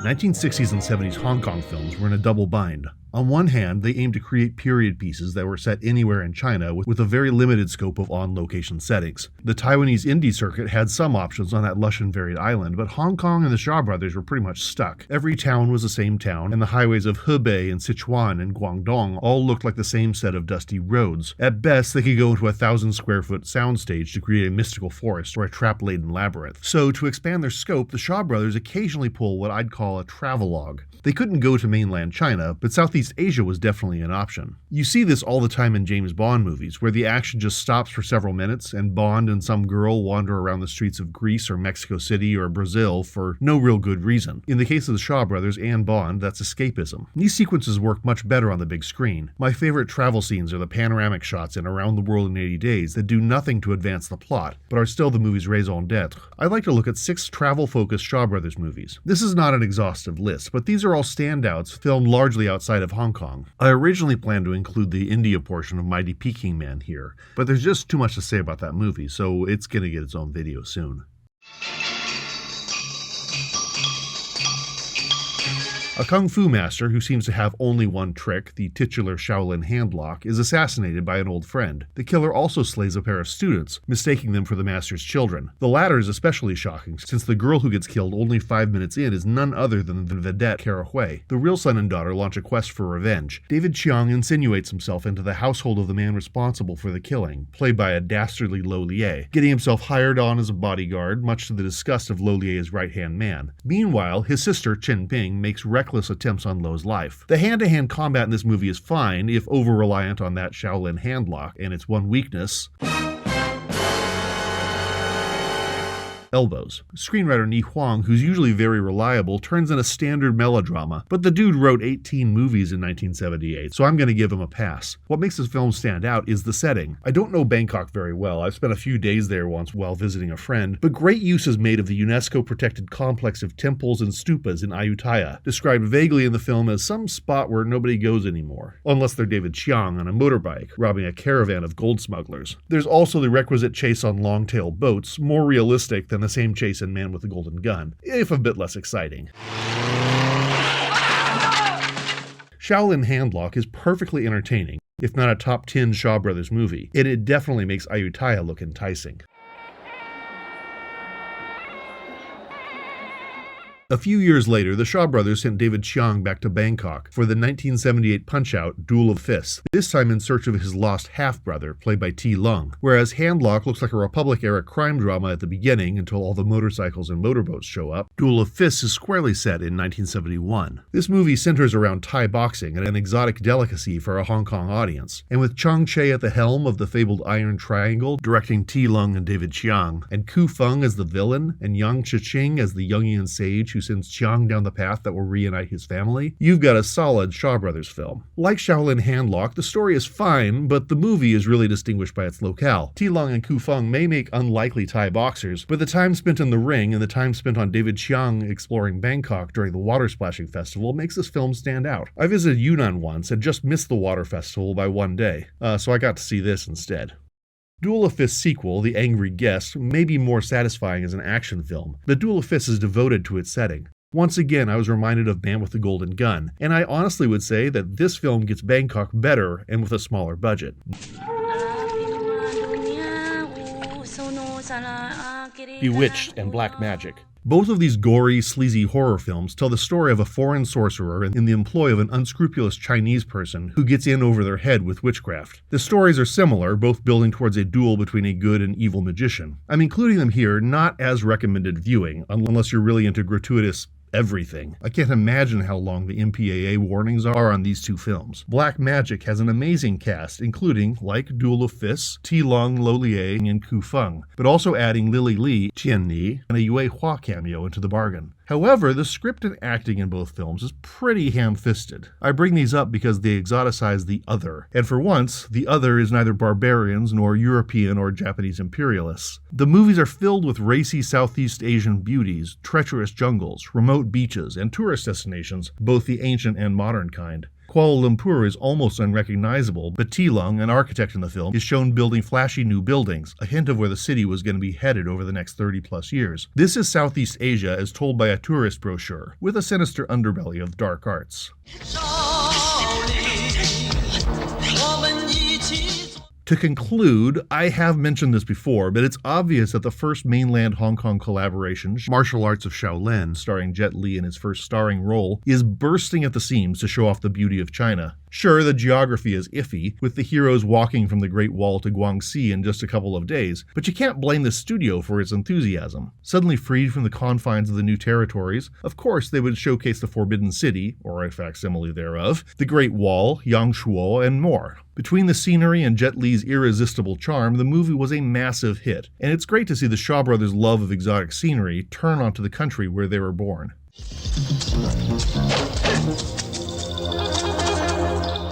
1960s and 70s Hong Kong films were in a double bind. On one hand, they aimed to create period pieces that were set anywhere in China with a very limited scope of on-location settings. The Taiwanese indie circuit had some options on that lush and varied island, but Hong Kong and the Shaw Brothers were pretty much stuck. Every town was the same town, and the highways of Hebei and Sichuan and Guangdong all looked like the same set of dusty roads. At best, they could go into a 1,000-square-foot soundstage to create a mystical forest or a trap-laden labyrinth. So, to expand their scope, the Shaw Brothers occasionally pull what I'd call a travelogue. They couldn't go to mainland China, but Southeast Asia was definitely an option. You see this all the time in James Bond movies, where the action just stops for several minutes and Bond and some girl wander around the streets of Greece or Mexico City or Brazil for no real good reason. In the case of the Shaw Brothers and Bond, that's escapism. These sequences work much better on the big screen. My favorite travel scenes are the panoramic shots in Around the World in 80 Days that do nothing to advance the plot, but are still the movie's raison d'etre. I like to look at 6 travel-focused Shaw Brothers movies. This is not an exhaustive list, but these are all standouts filmed largely outside of Hong Kong. I originally planned to include the India portion of Mighty Peking Man here, but there's just too much to say about that movie, so it's gonna get its own video soon. A kung fu master who seems to have only one trick, the titular Shaolin Handlock, is assassinated by an old friend. The killer also slays a pair of students, mistaking them for the master's children. The latter is especially shocking, since the girl who gets killed only 5 minutes in is none other than the vedette Kara Hui. The real son and daughter launch a quest for revenge. David Chiang insinuates himself into the household of the man responsible for the killing, played by a dastardly Lo Lie, getting himself hired on as a bodyguard, much to the disgust of Lo Lie's right-hand man. Meanwhile, his sister, Chen Ping, makes reckless attempts on Lo's life. The hand-to-hand combat in this movie is fine, if over-reliant on that Shaolin Handlock and its one weakness, elbows. Screenwriter Ni Huang, who's usually very reliable, turns in a standard melodrama, but the dude wrote 18 movies in 1978, so I'm going to give him a pass. What makes this film stand out is the setting. I don't know Bangkok very well. I've spent a few days there once while visiting a friend, but great use is made of the UNESCO-protected complex of temples and stupas in Ayutthaya, described vaguely in the film as some spot where nobody goes anymore, unless they're David Chiang on a motorbike, robbing a caravan of gold smugglers. There's also the requisite chase on long-tail boats, more realistic than the same chase in Man with the Golden Gun, if a bit less exciting. Shaolin Handlock is perfectly entertaining, if not a top 10 Shaw Brothers movie, and it definitely makes Ayutthaya look enticing. A few years later, the Shaw Brothers sent David Chiang back to Bangkok for the 1978 punch-out Duel of Fist, this time in search of his lost half-brother, played by T. Lung, whereas Handlock looks like a Republic-era crime drama at the beginning until all the motorcycles and motorboats show up. Duel of Fist is squarely set in 1971. This movie centers around Thai boxing, an exotic delicacy for a Hong Kong audience, and with Chong Che at the helm of the fabled Iron Triangle, directing T. Lung and David Chiang, and Ku Feng as the villain, and Yang Chiching as the Jungian sage who sends Chiang down the path that will reunite his family, you've got a solid Shaw Brothers film. Like Shaolin Handlock, the story is fine, but the movie is really distinguished by its locale. T. Lung and Ku Feng may make unlikely Thai boxers, but the time spent in the ring and the time spent on David Chiang exploring Bangkok during the Water Splashing Festival makes this film stand out. I visited Yunnan once and just missed the Water Festival by one day, so I got to see this instead. Duel of Fist sequel, The Angry Guest, may be more satisfying as an action film, but Duel of Fist is devoted to its setting. Once again, I was reminded of Man with the Golden Gun, and I honestly would say that this film gets Bangkok better and with a smaller budget. Bewitched and Black Magic. Both of these gory, sleazy horror films tell the story of a foreign sorcerer in the employ of an unscrupulous Chinese person who gets in over their head with witchcraft. The stories are similar, both building towards a duel between a good and evil magician. I'm including them here not as recommended viewing, unless you're really into gratuitous everything. I can't imagine how long the MPAA warnings are on these two films. Black Magic has an amazing cast, including, like Duel of Fists, T. Lung, Lo Lie, and Ku Feng, but also adding Lily Li, Tian Ni, and a Yue Hua cameo into the bargain. However, the script and acting in both films is pretty ham-fisted. I bring these up because they exoticize the other, and for once, the other is neither barbarians nor European or Japanese imperialists. The movies are filled with racy Southeast Asian beauties, treacherous jungles, remote beaches, and tourist destinations, both the ancient and modern kind. Kuala Lumpur is almost unrecognizable, but Tilong, an architect in the film, is shown building flashy new buildings, a hint of where the city was going to be headed over the next 30-plus years. This is Southeast Asia as told by a tourist brochure, with a sinister underbelly of dark arts. To conclude, I have mentioned this before, but it's obvious that the first mainland Hong Kong collaboration, Martial Arts of Shaolin, starring Jet Li in his first starring role, is bursting at the seams to show off the beauty of China. Sure, the geography is iffy, with the heroes walking from the Great Wall to Guangxi in just a couple of days, but you can't blame the studio for its enthusiasm. Suddenly freed from the confines of the new territories, of course they would showcase the Forbidden City, or a facsimile thereof, the Great Wall, Yangshuo, and more. Between the scenery and Jet Li's irresistible charm, the movie was a massive hit, and it's great to see the Shaw Brothers' love of exotic scenery turn onto the country where they were born.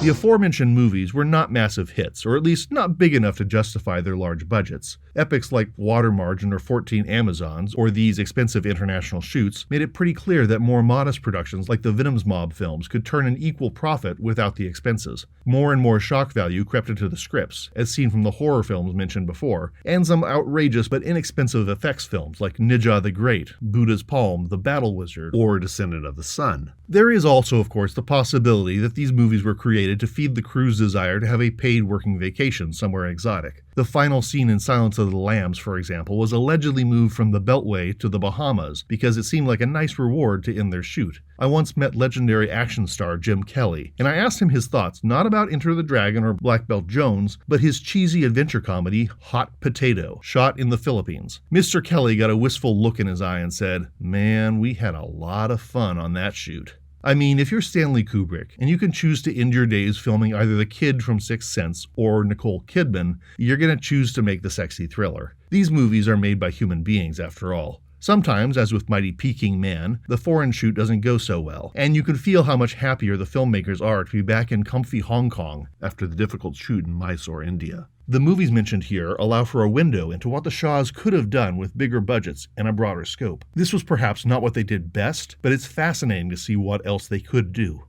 The aforementioned movies were not massive hits, or at least not big enough to justify their large budgets. Epics like Water Margin or 14 Amazons, or these expensive international shoots, made it pretty clear that more modest productions like the Venom's Mob films could turn an equal profit without the expenses. More and more shock value crept into the scripts, as seen from the horror films mentioned before, and some outrageous but inexpensive effects films like Ninja the Great, Buddha's Palm, The Battle Wizard, or Descendant of the Sun. There is also, of course, the possibility that these movies were created to feed the crew's desire to have a paid working vacation somewhere exotic. The final scene in Silence of the Lambs, for example, was allegedly moved from the Beltway to the Bahamas because it seemed like a nice reward to end their shoot. I once met legendary action star Jim Kelly, and I asked him his thoughts not about Enter the Dragon or Black Belt Jones, but his cheesy adventure comedy, Hot Potato, shot in the Philippines. Mr. Kelly got a wistful look in his eye and said, "Man, we had a lot of fun on that shoot." I mean, if you're Stanley Kubrick, and you can choose to end your days filming either the kid from Sixth Sense or Nicole Kidman, you're going to choose to make the sexy thriller. These movies are made by human beings, after all. Sometimes, as with Mighty Peking Man, the foreign shoot doesn't go so well, and you can feel how much happier the filmmakers are to be back in comfy Hong Kong after the difficult shoot in Mysore, India. The movies mentioned here allow for a window into what the Shaws could have done with bigger budgets and a broader scope. This was perhaps not what they did best, but it's fascinating to see what else they could do.